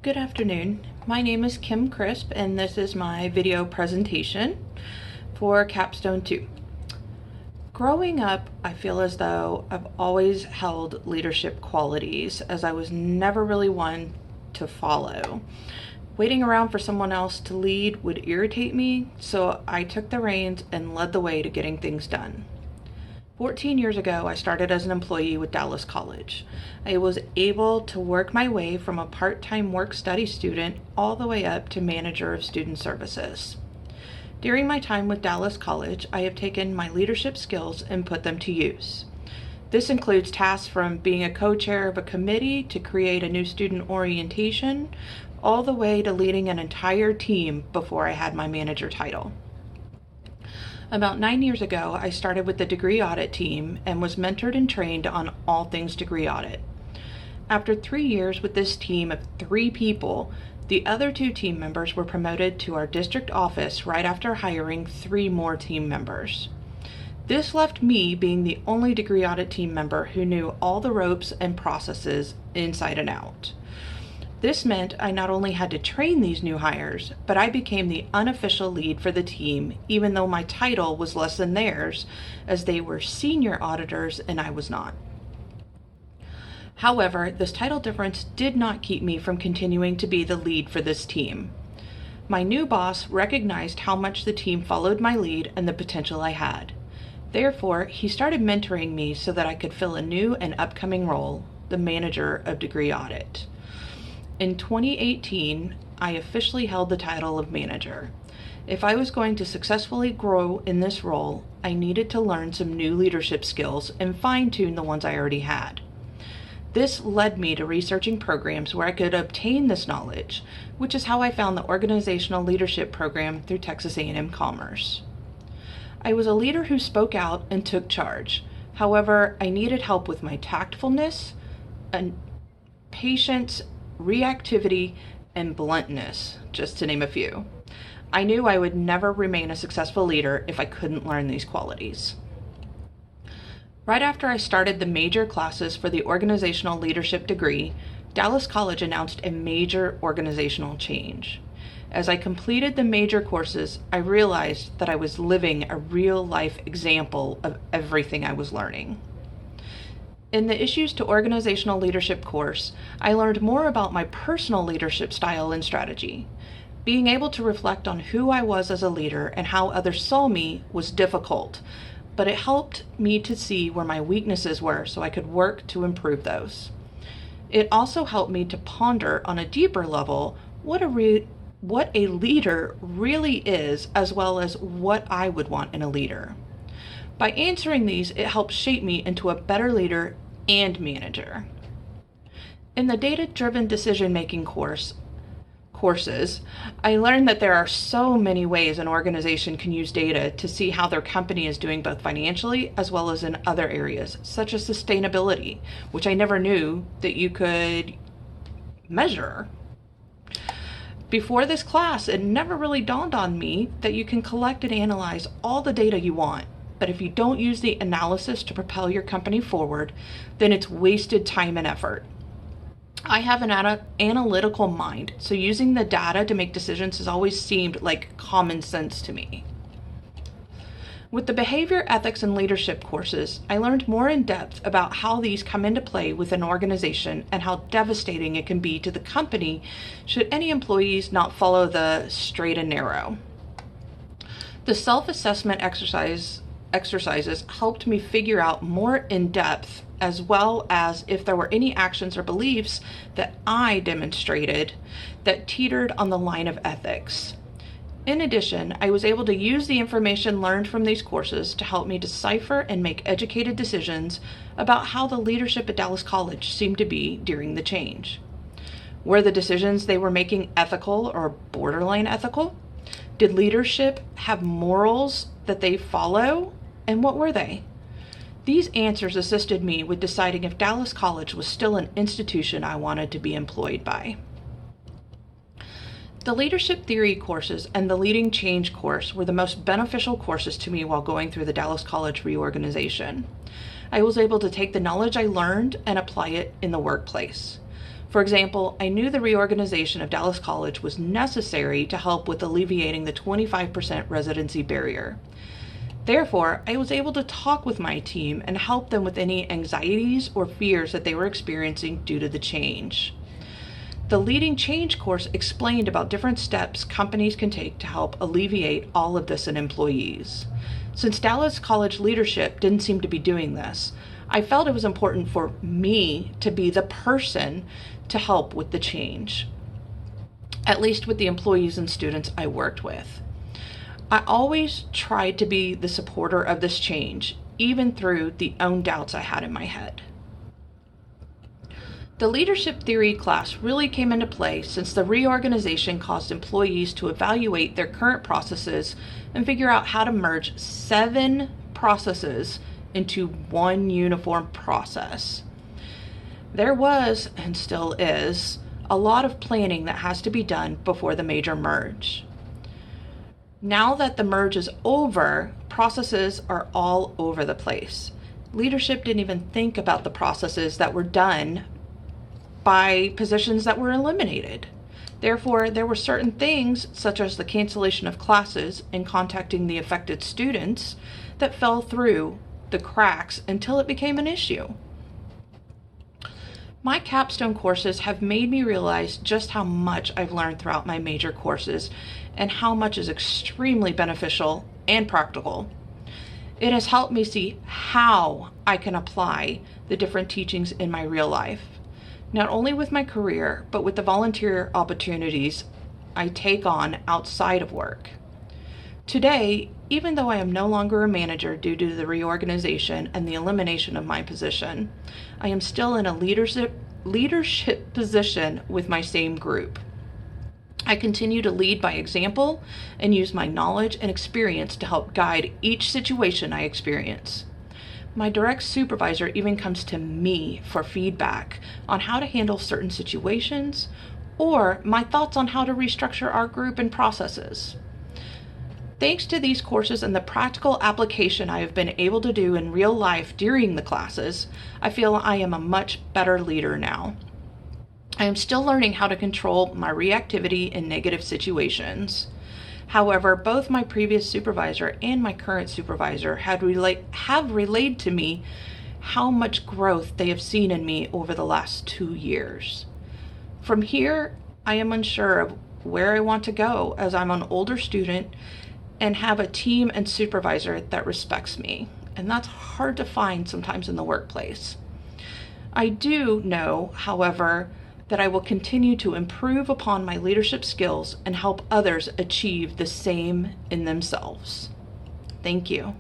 Good afternoon. My name is Kim Crisp, and this is my video presentation for Capstone 2. Growing up, I feel as though I've always held leadership qualities, as I was never really one to follow. Waiting around for someone else to lead would irritate me, so I took the reins and led the way to getting things done. 14 years ago, I started as an employee with Dallas College. I was able to work my way from a part-time work-study student all the way up to manager of student services. During my time with Dallas College, I have taken my leadership skills and put them to use. This includes tasks from being a co-chair of a committee to create a new student orientation, all the way to leading an entire team before I had my manager title. About 9 years ago, I started with the degree audit team and was mentored and trained on all things degree audit. After 3 years with this team of 3 people, the other 2 team members were promoted to our district office right after hiring 3 more team members. This left me being the only degree audit team member who knew all the ropes and processes inside and out. This meant I not only had to train these new hires, but I became the unofficial lead for the team, even though my title was less than theirs, as they were senior auditors and I was not. However, this title difference did not keep me from continuing to be the lead for this team. My new boss recognized how much the team followed my lead and the potential I had. Therefore, he started mentoring me so that I could fill a new and upcoming role, the manager of degree audit. In 2018, I officially held the title of manager. If I was going to successfully grow in this role, I needed to learn some new leadership skills and fine-tune the ones I already had. This led me to researching programs where I could obtain this knowledge, which is how I found the Organizational Leadership Program through Texas A&M Commerce. I was a leader who spoke out and took charge. However, I needed help with my tactfulness and patience, reactivity, and bluntness, just to name a few. I knew I would never remain a successful leader if I couldn't learn these qualities. Right after I started the major classes for the organizational leadership degree, Dallas College announced a major organizational change. As I completed the major courses, I realized that I was living a real-life example of everything I was learning. In the Issues to Organizational Leadership course, I learned more about my personal leadership style and strategy. Being able to reflect on who I was as a leader and how others saw me was difficult, but it helped me to see where my weaknesses were so I could work to improve those. It also helped me to ponder on a deeper level what a leader really is, as well as what I would want in a leader. By answering these, it helps shape me into a better leader and manager. In the data-driven decision-making courses, I learned that there are so many ways an organization can use data to see how their company is doing both financially as well as in other areas, such as sustainability, which I never knew that you could measure. Before this class, it never really dawned on me that you can collect and analyze all the data you want. But if you don't use the analysis to propel your company forward, then it's wasted time and effort. I have an analytical mind, so using the data to make decisions has always seemed like common sense to me. With the behavior, ethics, and leadership courses, I learned more in depth about how these come into play with an organization and how devastating it can be to the company should any employees not follow the straight and narrow. The self-assessment exercises helped me figure out more in depth, as well as if there were any actions or beliefs that I demonstrated that teetered on the line of ethics. In addition, I was able to use the information learned from these courses to help me decipher and make educated decisions about how the leadership at Dallas College seemed to be during the change. Were the decisions they were making ethical or borderline ethical? Did leadership have morals that they follow? And what were they? These answers assisted me with deciding if Dallas College was still an institution I wanted to be employed by. The leadership theory courses and the leading change course were the most beneficial courses to me while going through the Dallas College reorganization. I was able to take the knowledge I learned and apply it in the workplace. For example, I knew the reorganization of Dallas College was necessary to help with alleviating the 25% residency barrier. Therefore, I was able to talk with my team and help them with any anxieties or fears that they were experiencing due to the change. The Leading Change course explained about different steps companies can take to help alleviate all of this in employees. Since Dallas College leadership didn't seem to be doing this, I felt it was important for me to be the person to help with the change, at least with the employees and students I worked with. I always tried to be the supporter of this change, even through the own doubts I had in my head. The leadership theory class really came into play since the reorganization caused employees to evaluate their current processes and figure out how to merge 7 processes into one uniform process. There was, and still is, a lot of planning that has to be done before the major merge. Now that the merge is over, processes are all over the place. Leadership didn't even think about the processes that were done by positions that were eliminated. Therefore, there were certain things, such as the cancellation of classes and contacting the affected students, that fell through the cracks until it became an issue. My Capstone courses have made me realize just how much I've learned throughout my major courses and how much is extremely beneficial and practical. It has helped me see how I can apply the different teachings in my real life, not only with my career, but with the volunteer opportunities I take on outside of work. Today, even though I am no longer a manager due to the reorganization and the elimination of my position, I am still in a leadership position with my same group. I continue to lead by example and use my knowledge and experience to help guide each situation I experience. My direct supervisor even comes to me for feedback on how to handle certain situations or my thoughts on how to restructure our group and processes. Thanks to these courses and the practical application I have been able to do in real life during the classes, I feel I am a much better leader now. I am still learning how to control my reactivity in negative situations. However, both my previous supervisor and my current supervisor have relayed to me how much growth they have seen in me over the last 2 years. From here, I am unsure of where I want to go, as I'm an older student and have a team and supervisor that respects me. And that's hard to find sometimes in the workplace. I do know, however, that I will continue to improve upon my leadership skills and help others achieve the same in themselves. Thank you.